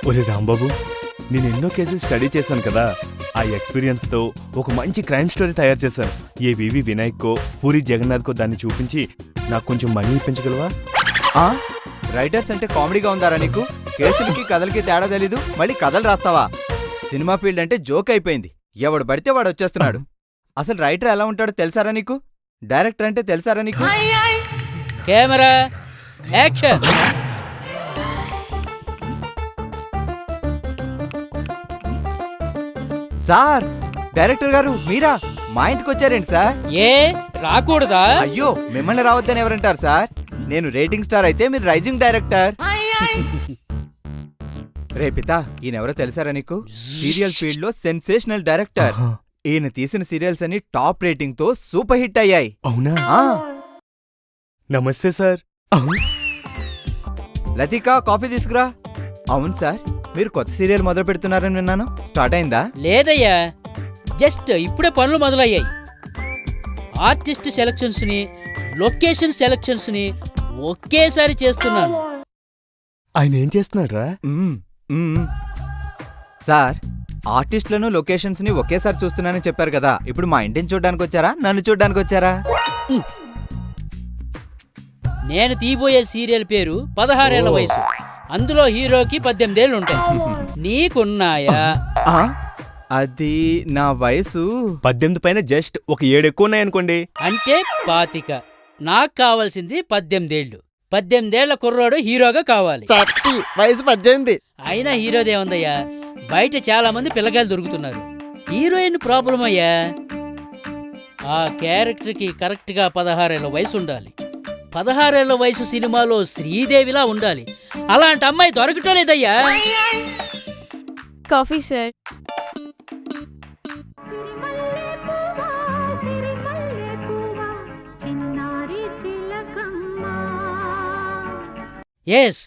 ఒరే రాంబాబు, నేను ఎన్నో కేసులు స్టడీ చేశాను కదా, ఆ ఎక్స్పీరియన్స్తో ఒక మంచి క్రైమ్ స్టోరీ తయారు చేశాను. ఏ వివి వినాయక్కో పూరి జగన్నాథ్కో దాన్ని చూపించి నాకు కొంచెం మనీ ఇప్పించగలవా? రైటర్స్ అంటే కామెడీగా ఉందారా నీకు? కేసులకి కథలకి తేడా తెలీదు, మళ్ళీ కథలు రాస్తావా? సినిమా ఫీల్డ్ అంటే జోక్ అయిపోయింది. ఎవడు పడితే వాడు వచ్చేస్తున్నాడు. అసలు రైటర్ ఎలా ఉంటాడో తెలుసారా నీకు? డైరెక్టర్ అంటే తెలుసారా నీకు? Camera action. సార్, డైరెక్టర్ గారు మీరా? మా ఇంటికి వచ్చారేంటి సార్? ఏ రాకూడదా? అయ్యో, మిమ్మల్ని రావద్దని ఎవరంటారు సార్? నేను రేటింగ్ స్టార్ అయితే మీరు రైజింగ్ డైరెక్టర్. రేపితా, ఈయనెవరో తెలుసారా నీకు? సీరియల్ ఫీల్డ్ లో సెన్సేషనల్ డైరెక్టర్. ఈయన తీసిన సీరియల్స్ అన్ని టాప్ రేటింగ్ తో సూపర్ హిట్ అయ్యాయి. అవునా? నమస్తే సార్. లతికా, కాఫీ తీసుకురా. అవును సార్, మీరు కొత్త సీరియల్ మొదలు పెడుతున్నారని విన్నాను. స్టార్ట్ అయిందా? లేదయ్యా, జస్ట్ ఇప్పుడే పనులు మొదలయ్యాయి. ఆర్టిస్ట్ సెలక్షన్స్ ని, లొకేషన్ సెలక్షన్స్ ని ఒకేసారి చేస్తున్నాను. ఆయన ఏం చేస్తున్నాడు రా? సార్, ఆర్టిస్టులను లొకేషన్స్ ని ఒకేసారి చూస్తున్నానని చెప్పారు కదా, ఇప్పుడు మా ఇంటిని చూడడానికి వచ్చారా, నన్ను చూడడానికి వచ్చారా? నేను తీయబోయే సీరియల్ పేరు 16 ఏళ్ల వయసు. అందులో హీరోకి 18 ఏళ్ళు ఉంటాయి. నీకున్నాయా? అది నా వయసు 18 పైన జస్ట్ ఒక 7 ఎక్కువ ఉన్నాయనుకోండి. అంటే 25. నాకు కావాల్సింది 18 ఏళ్ళు. 18 ఏళ్ల కుర్రోడు హీరోగా కావాలి. వయసు 18. అయినా హీరోదేముందయ్యా, బయట చాలా మంది పిల్లకాయలు దొరుకుతున్నారు. హీరోయిన్ ప్రాబ్లం అయ్యా. ఆ క్యారెక్టర్కి కరెక్ట్గా 16 ఏళ్ల వయసు ఉండాలి. 16 ఏళ్ల వయసు సినిమాలో శ్రీదేవిలా ఉండాలి. అలాంటి అమ్మాయి దొరకటం లేదయ్యా. Coffee sir. ఎస్,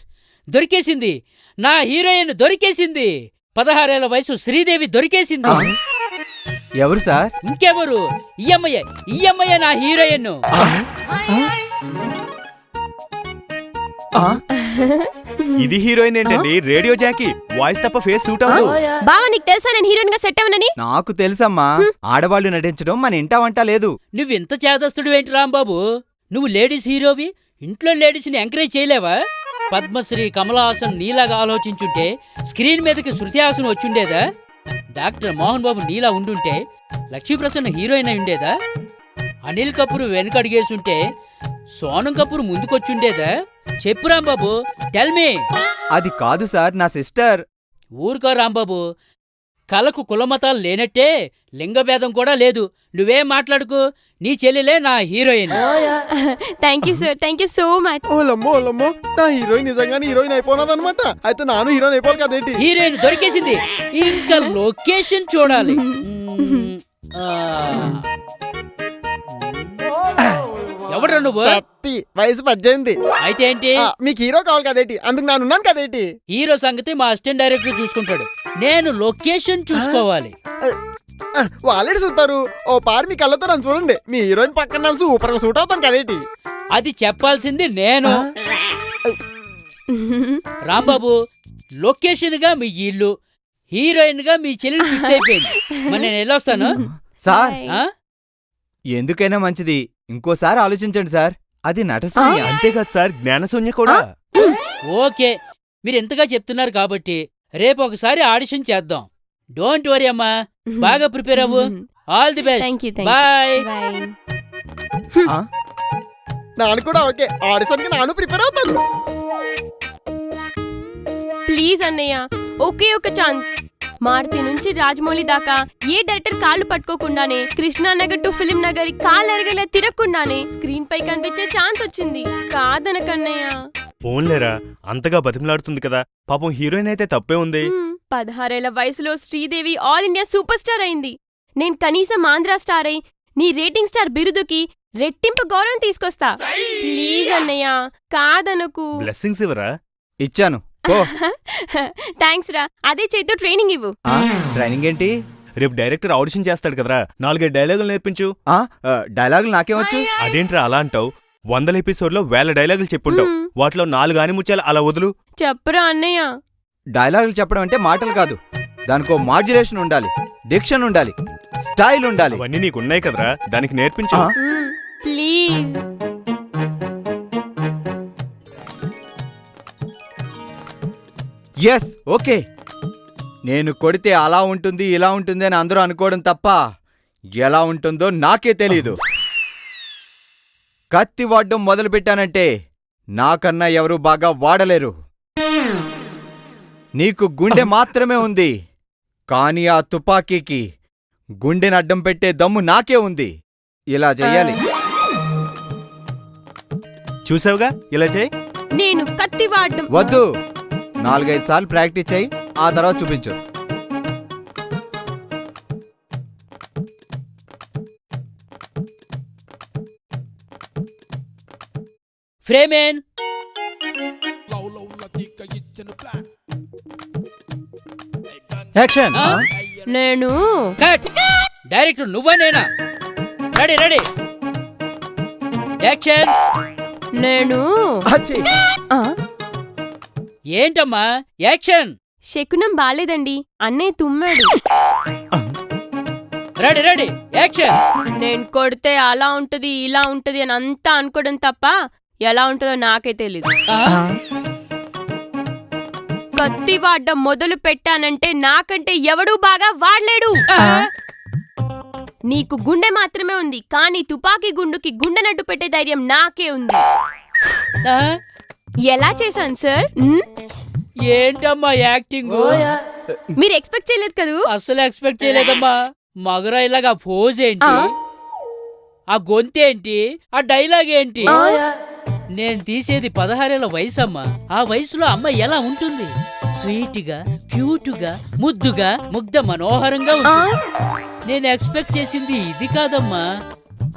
దొరికేసింది. నా హీరోయిన్ దొరికేసింది. 16 ఏళ్ల వయసు శ్రీదేవి దొరికేసింది. ఎవరు సార్? ఇంకెవరు? ఈ అమ్మాయే నా హీరోయిన్. ఇది హీరోయిన్ ఏంటండి? రేడియో జాకీ, వాయిస్ తప్ప ఫేస్ సూట్ అవ్వదు. బావా, నీకు తెలుసా నేను హీరోయిన్ గా సెట్ అవ్వనని? నాకు తెలుసమ్మా, ఆడవాళ్లు నటించడం మన ఇంటా వంట లేదు. నువ్వింత చేదస్తుడు ఏంటి రాంబాబు? నువ్వు లేడీస్ హీరోవి, ఇంట్లో లేడీస్ ని ఎంకరేజ్ చేయలేవా? పద్మశ్రీ కమలహాసన్ నీలాగా ఆలోచించుంటే స్క్రీన్ మీదకి శృతి హాసన్ వచ్చుండేదా? డాక్టర్ మోహన్ బాబు నీలా ఉండుంటే లక్ష్మీప్రసన్న హీరోయిన్ అయి ఉండేదా? అనిల్ కపూర్ వెనకడిగేసుంటే సోనం కపూర్ ముందుకొచ్చుండేదా? చెప్పు రాంబాబు, టెల్ మీ. అది కాదు సార్, నా సిస్టర్. ఊరుకో రాంబాబు, కళకు కులమతాలు లేనట్టే లింగభేదం కూడా లేదు. నువ్వేం మాట్లాడుకు, నీ చెల్లెలే నా heroine. Thank you sir, thank you so much. ఓలమ్మో, నా హీరోయిన్ నిజంగానే హీరోయిన్ అయిపోయినదనమాట. అయితే నాను హీరోయిన్ అయిపోవాలి కదేంటి? హీరోయిన్ దొరికేసింది, ఇంకా లొకేషన్ చూడాలి. ఎవడ్రా నువ్వు? వయసు 18. అయితే ఏంటి? మీకు హీరో కావాలి కదేంటి? అందుకు నానున్నాను కదేంటి? హీరో సంగతి మా అసిస్టెంట్ డైరెక్టర్ చూసుకుంటాడు, నేను లొకేషన్ చూసుకోవాలి. వాళ్ళే చూస్తారు. ఓ పారి మీ కళ్ళతో నన్ను చూడండి, మీ హీరోయిన్ పక్కన నన్ను సూపర్ గా సూట్ అవుతాను కదేంటి? అది చెప్పాల్సింది నేను. రాంబాబు, లొకేషన్ గా మీ ఇల్లు, హీరోయిన్ గా మీ చెల్లెలు ఫిక్స్ అయిపోయింది. మరి నేను వెళ్ళొస్తాను. సార్, ఎందుకైనా మంచిది ఇంకోసారి ఆలోచించండి సార్. అది నటశూన్య. అంతేకాదు సార్, జ్ఞానశూన్య కూడా. ఓకే, మీరు ఎంతగా చెప్తున్నారు కాబట్టి రేపు ఒకసారి ఆడిషన్ చేద్దాం. డోంట్ వరీ అమ్మా, బాగా ప్రిపేర్ అవ్వు. All the best. బాయ్. నాను కూడా ఓకే, ఆడిషన్ కి నాను ప్రిపేర్ అవుతాను. ప్లీజ్ అన్నయ్య, ఒకే ఒక ఛాన్స్. మారుతి నుంచి రాజమౌళి దాకా ఏ డైరెక్టర్ కాళ్ళు పట్టుకోకుండానే, కృష్ణానగర్ టు ఫిలిం నగర్ కాళ్ళు ఎరగలే తిరగకుండానే స్క్రీన్ పై కనిపించే ఛాన్స్ వచ్చింది. కాదనకన్నయ్య. ఓన్లేరా, అంతగా బతిమలాడుతుంది కదా, పాపం హీరోయిన్ అయితే తప్పే ఉంది. 16 ఏళ్ల వయసులో Sridevi all India super star అయింది. నేను కనీసం ఆంధ్ర స్టార్ అయి నీ రేటింగ్ స్టార్ బిరుదుకి రెట్టింపు గౌరవం తీసుకొస్తా. ప్లీజ్ అన్నయ్య, కాదనకు. బ్లెస్సింగ్స్ ఇవ్వరా? ఇచ్చాను. థ్యాంక్స్ రా. అదే చేతో ట్రైనింగ్ ఇవ్వు. ట్రైనింగ్ ఏంటి? రేపు డైరెక్టర్ ఆడిషన్ చేస్తాడు కదరా, 4 డైలాగులు నేర్పించు. డైలాగులు నాకేమొచ్చు? అదేంట్రా అలా అంటావు? 100 ఎపిసోడ్లో 1000 డైలాగులు చెప్పుంటావు, వాటిలో 4 ఆనిముత్యాలు అలా వదులు. చెప్పరా అన్నయ్య. డైలాగులు చెప్పడం అంటే మాటలు కాదు, దానికో మాడ్యులేషన్ ఉండాలి, డిక్షన్ ఉండాలి, స్టైల్ ఉండాలి. అవన్నీ నీకున్నాయి కదరా, దానికి నేర్పించు. ప్లీజ్. Yes, okay. నేను కొడితే అలా ఉంటుంది ఇలా ఉంటుంది అని అందరూ అనుకోవడం తప్ప ఎలా ఉంటుందో నాకే తెలీదు. కత్తి వాడడం మొదలుపెట్టానంటే నాకన్నా ఎవరూ బాగా వాడలేరు. నీకు గుండె మాత్రమే ఉంది, కానీ ఆ తుపాకీకి గుండెని అడ్డం పెట్టే దమ్ము నాకే ఉంది. ఇలా చెయ్యాలి. చూసావుగా, ఇలా చేయి. నేను కత్తి వాడడం వద్దు, 4-5 సార్లు ప్రాక్టీస్ చేయి, ఆ తర్వాత చూపించు. ఫ్రేమేన్, యాక్షన్. నేను కట్. డైరెక్టర్ నువ్వా నేనా? Ready ready, action. నేను అచ్చీ. ఆ, ఏంటమ్మా యాక్షన్? శకునం బాలేదండి, అన్నయ్య తుమ్మాడు. Ready ready, action. నేను కొడితే అలా ఉంటది ఇలా ఉంటది అని అంతా అనుకోవడం తప్ప ఎలా ఉంటుందో నాకే తెలీదు. కత్తి వాడడం మొదలు పెట్టానంటే నాకంటే ఎవడూ బాగా వాడలేడు. నీకు గుండె మాత్రమే ఉంది, కానీ తుపాకీ గుండుకి గుండె నడ్డు పెట్టే ధైర్యం నాకే ఉంది. ఎలా చేశాను సార్? ఏంటమ్మా యాక్టింగ్? మీరు ఎక్స్పెక్ట్ చేయలేదు కదూ? అసలు ఎక్స్పెక్ట్ చేయలేదమ్మా. మగరా ఇలాగా పోజ్ ఏంటి, ఆ గొంతేంటి, ఆ డైలాగ్ ఏంటి? నేను తీసేది 16 ఏళ్ల వయసు అమ్మా. ఆ వయసులో అమ్మాయి ఎలా ఉంటుంది? స్వీట్ గా, క్యూట్ గా, ముద్దుగా, ముగ్ధ మనోహరంగా ఉంది. నేను ఎక్స్పెక్ట్ చేసింది ఇది కాదమ్మా.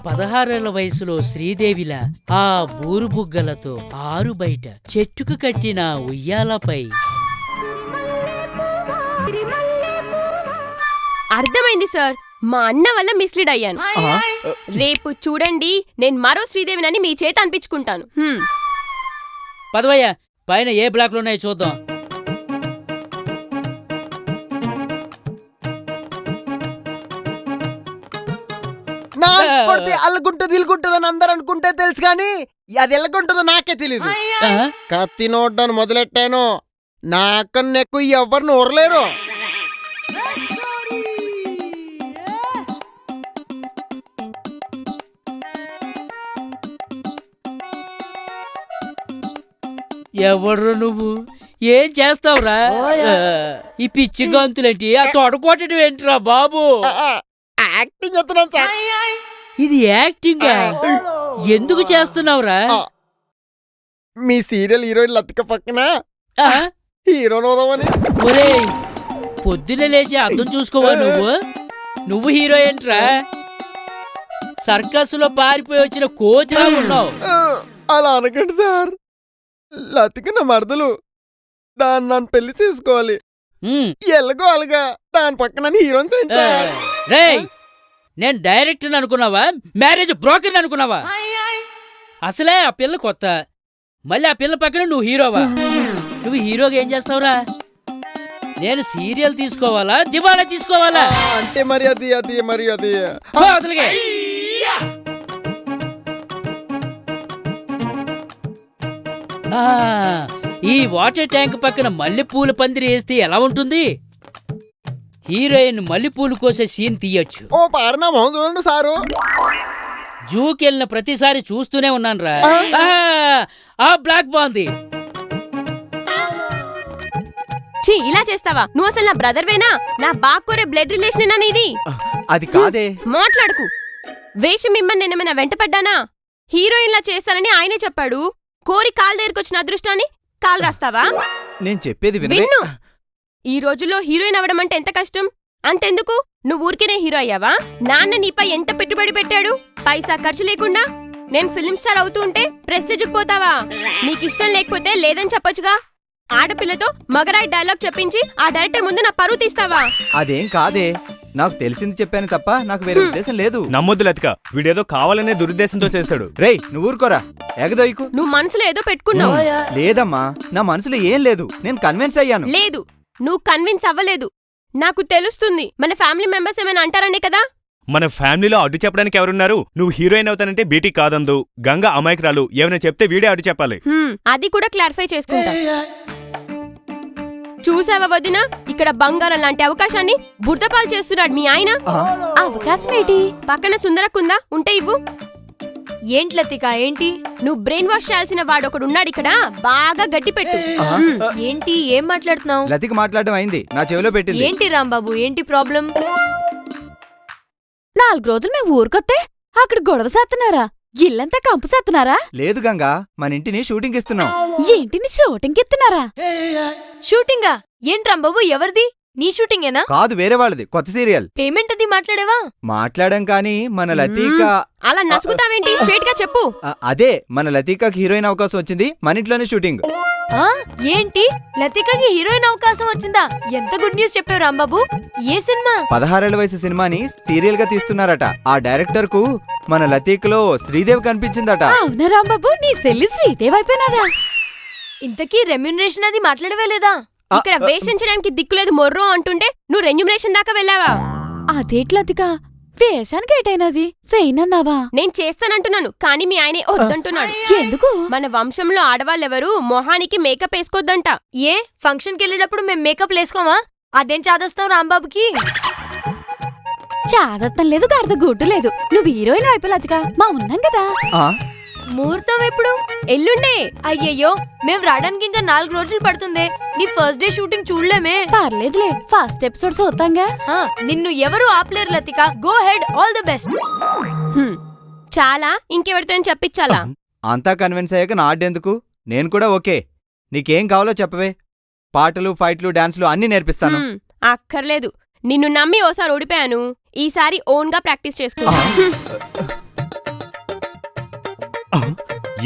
16 ఏళ్ల వయసులో శ్రీదేవిలా ఆ బూరు బుగ్గలతో ఆరు బయట చెట్టుకు కట్టిన ఉయ్యాలపై. అర్థమైంది సార్, మా అన్న వల్ల మిస్లీడ్ అయ్యాను. రేపు చూడండి, నేను మరో శ్రీదేవినని మీ చేత అనిపించుకుంటాను. పదవయ్యా, పైన ఏ బ్లాక్లు ఉన్నాయో చూద్దాం. కొడితే అల్లుకుంటుంది ఇల్లుకుంటుంది అని అందరు అనుకుంటే తెలుసు, కానీ అది ఎల్లకుంటుందో నాకే తెలీదు. కత్తి నోడ్డాను మొదలెట్టాను, నాకన్నా ఎక్కువ ఎవరిని ఊరలేరు. ఎవడ్రు నువ్వు? ఏం చేస్తావురా? ఈ పిచ్చి గంతులేంటి, ఆ తొడకొట్టడం ఏంటిరా బాబు? యాక్టింగ్ చేస్తున్నాను సార్. ఇది యాక్టింగ్? ఎందుకు చేస్తున్నావురా? మీ సీరియల్ హీరోయిన్ లతిక పక్కన హీరోని అవుదామని. ఒరే, పొద్దునే లేచి అర్థం చూసుకోవా నువ్వు? నువ్వు హీరో ఏంట్రా? సర్కస్ లో పారిపోయి వచ్చిన కోతిలా ఉన్నావు. అలా అనకండి సార్, లతిక నా మరదలు, దాన్ని నన్ను పెళ్లి చేసుకోవాలి. ఎలాగో అలాగా దాని పక్కన హీరోయిన్. రేయ్, నేను డైరెక్టర్ అనుకున్నావా, మ్యారేజ్ బ్రోకర్ అనుకున్నావా? అసలే ఆ పిల్ల కొత్త, మళ్ళీ ఆ పిల్ల పక్కన నువ్వు హీరోవా? నువ్వు హీరోగా ఏం చేస్తావురా? నేను సీరియల్ తీసుకోవాలా, దివాళా తీసుకోవాలా? అంటే మరి అది అసలుగే ఈ వాటర్ ట్యాంక్ పక్కన మల్లెపూల పందిరి వేస్తే ఎలా ఉంటుంది? హీరోయిన్ మల్లెపూలు కోసే సీన్ తీయొచ్చు. ఓ పారనా మొహం చూడండి సారు. జూకెళ్ళిన ప్రతిసారి చూస్తూనే ఉన్నాను రా. ఆ బ్లాక్ బాగుంది. ఇలా చేస్తావా నువ్వు? అసలు నా బ్రదర్వేనా? నా బాక్కూరే బ్లడ్ రిలేషన్ ఇది. అది కాదే. మాట్లాడుకు. వేషం మిమ్మల్ని నేనేమైనా వెంటపడ్డానా? హీరోయిన్ లా చేస్తానని ఆయనే చెప్పాడు. కోరి కాలు దగ్గరకొచ్చిన అదృష్టాన్ని కాలు రాస్తావా? నేను చెప్పేది విన్ను. ఈ రోజుల్లో హీరోయిన్ అవడం అంటే ఎంత కష్టం. అంతెందుకు, నువ్వు ఊరికేనే హీరో అయ్యావా? నాన్న నీపై ఎంత పెట్టుబడి పెట్టాడు, పైసా ఖర్చు లేకుండా. నేను ఫిల్మ్ స్టార్ అవుతూ ఉంటే ప్రెస్టేజ్కి పోతావా? నీకిష్టం లేకపోతే లేదని చెప్పొచ్చుగా. ఆడపిల్లతో మగరాయి డైలాగ్ చెప్పించి ఆ డైరెక్టర్ ముందు నా పరువు తీస్తావా? అదేం కాదే, నాకు తెలిసింది చెప్పాను తప్ప నాకు వేరే ఉద్దేశం లేదు. నమ్మొద్దు లతిక, వీడేదో కావాలనే దురుద్దేశంతో చేశాడు. రేయ్ నువ్వు ఊరుకోరా, ఎగదోయికు. నువ్వు మనసులో ఏదో పెట్టుకున్నావు. లేదమ్మా, నా మనసులో ఏం లేదు, నేను కన్విన్స్ అయ్యాను. లేదు, నువ్వు కన్విన్స్ అవ్వలేదు. నాకు తెలుస్తుంది. మన ఫ్యామిలీ మెంబర్స్ ఏమైనా అంటారనే కదా. మన ఫ్యామిలీలో అడ్డు చెప్పడానికి ఎవరున్నారు? నువ్వు హీరోయిన్ అవుతానంటే బీటీ కాదందు, గంగ అమాయకురాలు, ఏమైనా చెప్తే వీడే అడ్డు చెప్పాలి. అది కూడా క్లారిఫై చేసుకుంటా. చూసావా వదినా, ఇక్కడ బంగారం లాంటి అవకాశాన్ని బుర్దపాలు చేస్తున్నాడు మీ ఆయన. అవకాశం ఏంటి? పక్కన సుందరకుందా, ఉంటే ఇవ్వు. ఏంటి లతిక, ఏంటి? నువ్వు బ్రెయిన్ వాష్ చేయాల్సిన వాడు ఒకడు ఉన్నాడు ఇక్కడ, బాగా గట్టి పెట్టు. ఏంటి, ఏం మాట్లాడుతున్నావు? లతిక మాట్లాడడం అయింది, నా చెవిలో పెట్టింది. ఏంటి రాంబాబు, ఏంటి ప్రాబ్లం? 4 రోజులు మేము ఊరుకొత్తే అక్కడ గొడవ చేస్తున్నారా? ఇల్లంతా కంపు చేస్తున్నారా? లేదు గంగా, మన ఇంటిని షూటింగ్ ఇస్తున్నాం. ఏంటిని షూటింగ్ ఎత్తున్నారా? షూటింగా? ఏంటి రాంబాబు, ఎవరిది? నీ షూటింగేనా? కాదు, వేరే వాళ్ళది, కొత్త సీరియల్. పేమెంట్ అది మాట్లాడేవా? మాట్లాడాం కానీ మన లతీక. అలా నసుగుతావేంటి? స్ట్రైట్ గా చెప్పు. అదే, మన లతీకకి హీరోయిన్ అవకాశం వచ్చింది, మన ఇంట్లోనే షూటింగ్. ఏంటి, లతికకి హీరోయిన్ అవకాశం వచ్చిందా? ఎంత గుడ్ న్యూస్ చెప్పావు రాంబాబు. ఏ సినిమా? 16 ఏళ్ల వయసు సినిమాని సీరియల్ గా తీస్తున్నారట. ఆ డైరెక్టర్ కు మన లతీకలో శ్రీదేవి కనిపించిందట. అవునా రాంబాబు, నీ చెల్లి శ్రీదేవి అయిపోయినారా? ఇంతకీ రెమ్యూనరేషన్ అది మాట్లాడవే లేదా? ఇక్కడ వేషించడానికి దిక్కులేదు మొర్రో అంటుంటే నువ్వు రెమ్యూనరేషన్ దాకా వెళ్ళావా? అదేట్లతిక, వేషానికి ఏటైనది చేయనన్నావా? నేను చేస్తానంటున్నాను, కానీ మీ ఆయనే వద్దంటున్నాడు. ఎందుకు? మన వంశంలో ఆడవాళ్ళెవరూ మొహానికి మేకప్ వేసుకోద్దంట. ఏ ఫంక్షన్కి వెళ్ళేటప్పుడు మేము మేకప్ వేసుకోమా? అదేం చాదస్తావు రాంబాబుకి? చాదత్తం లేదు, గర్ద గుడ్డు లేదు. నువ్వు హీరోయిన్ అయిపోలేదుగా, మా ఉన్నాం కదా. ముహూర్తం ఎప్పుడు? ఎల్లుండే. అయ్యయ్యో, మేము రావడానికి ఇంకా 4 రోజులు పడుతుంది. నీ ఫస్ట్ డే షూటింగ్ చూడలేమే. పర్లేదులే, ఫస్ట్ ఎపిసోడ్ చూద్దాంగా. నిన్ను ఎవరు ఆపలేరు Latika. Go head, all the best. చాలా, ఇంకెవరితో చెప్పించాలా? అంతా కన్విన్స్ అయ్యాక నా ఆడేందుకు? నేను కూడా ఓకే. నీకేం కావాలో చెప్పవే, పాటలు, ఫైట్లు, డాన్స్లు అన్నీ నేర్పిస్తాను. అక్కర్లేదు, నిన్ను నమ్మి ఓసారి ఓడిపోయాను, ఈసారి ఓన్ గా ప్రాక్టీస్ చేసుకో.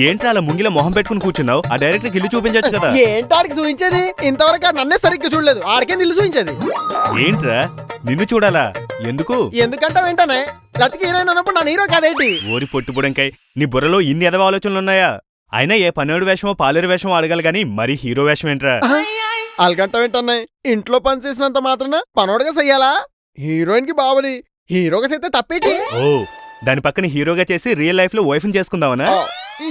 ఏంట్రా అలా ముంగిల మొహం పెట్టుకుని కూర్చున్నావు? ఆ డైరెక్టర్ ఇల్లు చూపించచ్చు కదా. ఏంటి ఆడికి చూపించేది? ఇంతవరకు నన్నే సరిగ్గా చూడలేదు, ఆడికే ఇల్లు చూపించేది. ఏంట్రా నిన్ను చూడాలా? ఎందుకు? ఎందుకంటే వెంటనే లతిక హీరోయిన్ అన్నప్పుడు నా హీరో కాదేంటి? ఓరి పొట్టుబుడంకాయ్, నీ బుర్రలో ఇన్ని ఎదవ ఆలోచనలున్నాయా? అయినా ఏ పన్నెడు వేషమో పాలేరు వేషమో అడగాలి గాని మరీ హీరో వేషం ఏంట్రా? అలాగంట వెంటనే ఇంట్లో పని చేసినంత మాత్రాన పనోడుగా చెయ్యాలా? హీరోయిన్ కి బావలి, హీరోగా చేస్తే తప్పేటి? ఓ, దాని పక్కన హీరోగా చేసి రియల్ లైఫ్ లో వైఫ్ ని చేసుకుందావనా?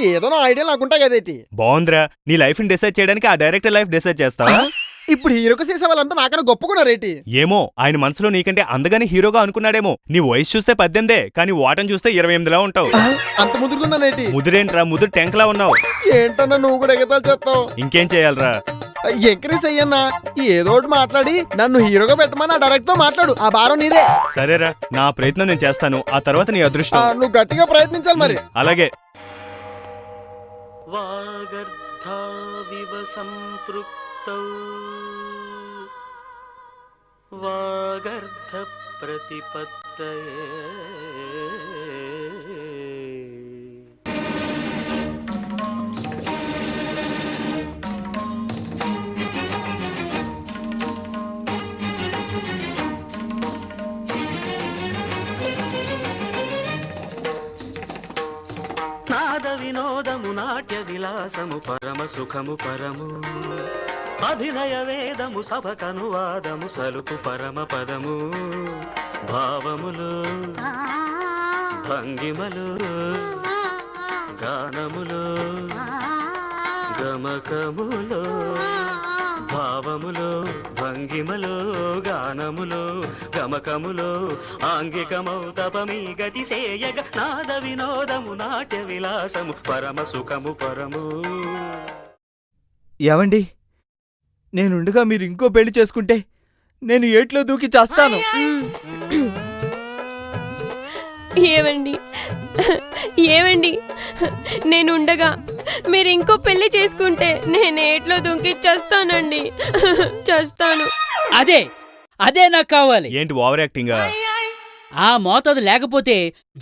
ఏదో నా ఐడియా నాకుంటా కదేటి. బాగుందిరా, నీ లైఫ్ ని డిసైడ్ చేయడానికి ఆ డైరెక్టర్ లైఫ్ డిసైడ్ చేస్తావా? ఇప్పుడు హీరోగా చేసే వాళ్ళంతా నాకన్నా గొప్పకున్నారేటి? ఏమో, ఆయన మనసులో నీకంటే అందగానే హీరోగా అనుకున్నాడేమో. నీ వయసు చూస్తే 18, కానీ వాటం చూస్తే 28లా ఉంటావు. అంత ముదురుకున్నానేటి? ముదురేంట్రా, ముదురు టెంక్లా ఉన్నావు. ఏంటన్నా నువ్వు కూడా ఎగతాలు చేస్తావు? ఇంకేం చేయాలరా? ఎంకరేజ్ అయ్యన్నా, ఏదో ఒకటి మాట్లాడి నన్ను హీరోగా పెట్టమని ఆ డైరెక్ట్ తో మాట్లాడు. ఆ భారం నీదే. సరేరా, నా ప్రయత్నం నేను చేస్తాను, ఆ తర్వాత నీ అదృష్టం. నువ్వు గట్టిగా ప్రయత్నించాలి మరి. అలాగే. వాగర్ధావివ సంపృక్తౌ వాగర్ధ ప్రతిపత్తయే వినోదము నాట్య విలాసము పరమ సుఖము పరము అభినయ వేదము సభకనువాదము సలుపు పరమ పదము భావములు భంగిమలు గానములు గమకములు భావములు భంగిమలు గానములు గమకములు ఆంగికమౌ తపమీ గతి సేయగ నాద వినోదము నాట్య విలాసము పరమ సుఖము పరము. ఏవండి, నేనుండగా మీరు ఇంకో పెళ్లి చేసుకుంటే నేను ఏట్లో దూకి చేస్తాను. ఏవండి ఏవండి, నేనుండగా మీరు ఇంకో పెళ్లి చేసుకుంటే నేను ఏట్లో దుంకి చేస్తానండి, చేస్తాను. అదే అదే నాకు కావాలి. ఏంటి ఓవర్ యాక్టింగ్? ఆ మోతాదు లేకపోతే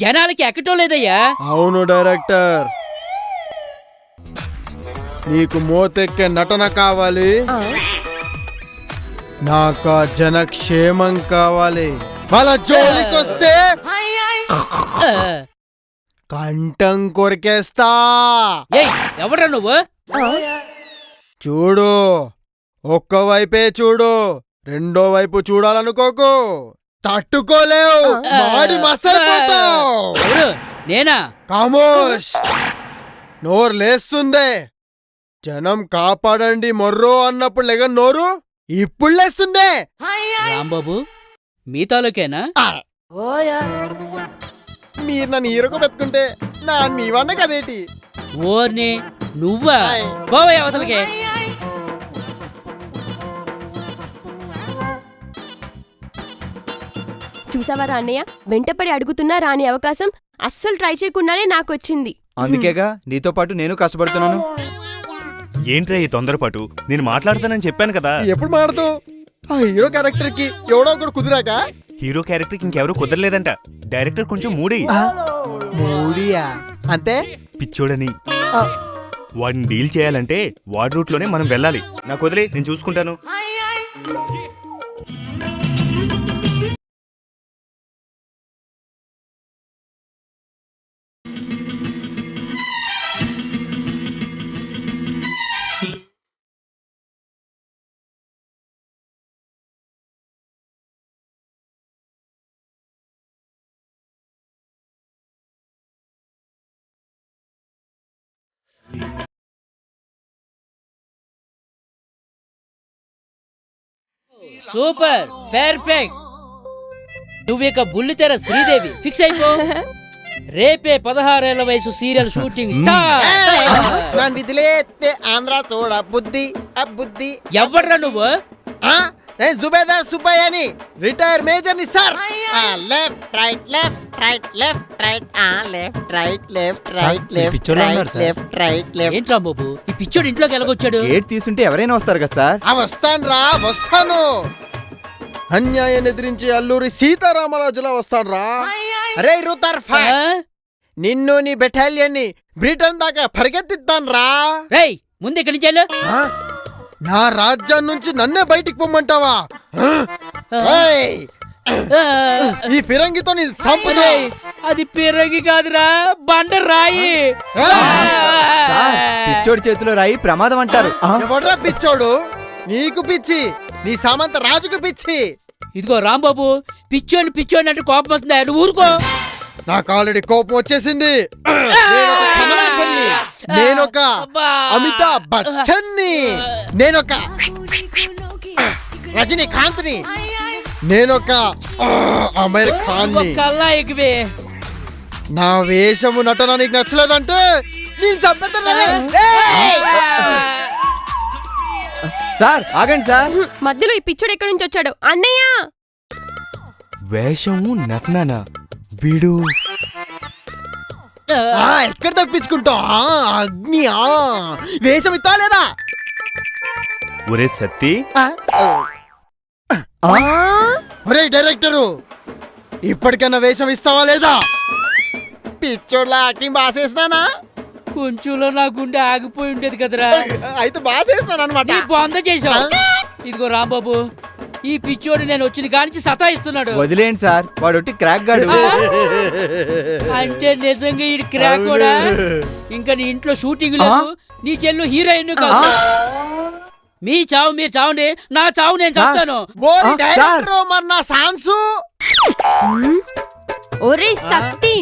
జనాలకి ఎక్కటం లేదయ్యా. అవును డైరెక్టర్. నీకు మోతెక్కే నటన కావాలి, నాకు జనక్షేమం కావాలి. వాళ్ళ జోలికొస్తే కంఠం కొరికేస్తా. ఎవరా నువ్వు? చూడు, ఒక్కవైపే చూడు, రెండో వైపు చూడాలనుకోకు. తట్టుకోలేవు, మాడి మసైపోతావు. నేనా? కామోష్, నోరు లేస్తుందే. జనం కాపాడండి మొర్రో అన్నప్పుడు లేక నోరు ఇప్పుడు లేస్తుందే. రాంబాబు మీ తాలూకేనా? మీరు నన్ను హీరోగా పెట్టుకుంటే నా నీవన్న కదేటి? ఓర్ని నువ్వా? పోవే అవతలకే. చూసావా అన్నయ్య, వెంటపడి అడుగుతున్నా రాని అవకాశం అస్సలు ట్రై చేయకుండానే నాకు వచ్చింది. అందుకేగా నీతో పాటు నేను కష్టపడుతున్నాను. ఏంట్రా ఈ తొందరపాటు? నేను మాట్లాడతానని చెప్పాను కదా. ఎప్పుడు మాడతావు? ఆ హీరో క్యారెక్టర్ కి ఎవడో ఒకడు కుదిరాక? హీరో క్యారెక్టర్ కి ఇంకెవరూ కుదరలేదంట. డైరెక్టర్ కొంచెం మూడియా అంతే పిచ్చోడని. వాడిని డీల్ చేయాలంటే వాడి రూట్ లోనే మనం వెళ్ళాలి. నాకు వదిలే, నేను చూసుకుంటాను. Super, perfect. నువ్విక బుల్లితెర శ్రీదేవి ఫిక్స్ అయిపో. రేపే 16 ఏళ్ల వయసు సీరియల్ షూటింగ్ స్టార్ట్. ఆంధ్ర చూడ బుద్ధి బుద్ధి. ఎవడ్రా నువ్వు? నేను జుబేదార్ సుబ్బయ్య అని, రిటైర్ మేజర్ ని sir. Left right left right left right left right left right left left right left. ఏంట్రా బాబు ఈ పిచ్చోడు ఇంట్లోకి ఎలాగొచ్చాడు? గేట్ తీసుంటే ఎవరైనా వస్తారు కదా సార్. వస్తాను రా, వస్తాను. అన్యాయాన్ని ఎదిరించి అల్లూరి సీతారామరాజులా వస్తాను రా. అరే రూతర్ఫర్డ్, నిన్ను నీ బెటాలియన్ ని బ్రిటన్ దాకా పరిగెత్తిస్తాను రా. రేయ్ ముందు ఇక్కడి నుంచి వెళ్ళు. నా రాజ్యం నుంచి నన్నే బయటికి పొమ్మంటావా? ఈ ఫిరంగితో నీ సంపద. అది పిరంగి కాదురా, బండరాయి. పిచ్చోడి చేతిలో రాయి ప్రమాదం అంటారు. ఎవడ్రా పిచ్చోడు? నీకు పిచ్చి, నీ సామంత రాజుకు పిచ్చి. ఇదిగో రాంబాబు, పిచ్చోని పిచ్చోని అంటే కోపం వస్తుందా? నువ్వు ఊరుకో. నాకు ఆల్రెడీ కోపం వచ్చేసింది. నేనొక అమితాబ్ బచ్చన్ ని, నేనొక రజనీకాంత్ ని, నేనొక అమీర్ ఖాన్ ని. నా వేషము నటన నీకు నచ్చలేదంటే నేను సార్ ఆగండి సార్. మధ్యలో ఈ పిచ్చోడు ఎక్కడి నుంచి వచ్చాడు? అన్నయ్య వేషము నటననా? వీడు ఎక్కడ తప్పించుకుంటావు? అగ్ని వేషం ఇస్తా లేదా? ఒరే సత్తి, ఒరే డైరెక్టరు, ఇప్పటికన్నా వేషం ఇస్తావా లేదా? పిచ్చోడ్లా యాక్టింగ్ బాగా చేసినానా? కొంచెంలో నా గుండె ఆగిపోయి ఉండేది కదరా. అయితే బాగా చేసినాను అనమాట. బాగుందా చేసావు. ఇదిగో రాంబాబు, ఈ పిచ్చోడు నేను వచ్చిన కానించి సతాయిస్తున్నాడు. వదిలేండి సార్, వాడు క్రాక్ గాడు. అంటే నిజంగా ఈ క్రాక్ కూడా? ఇంకా నీ ఇంట్లో షూటింగ్ లేదు, నీ చెల్లు హీరోయిన్ కాదు. మీ చావు మీరు చావండి, నా చావు నేను చెప్తాను. ఒరే సత్తి,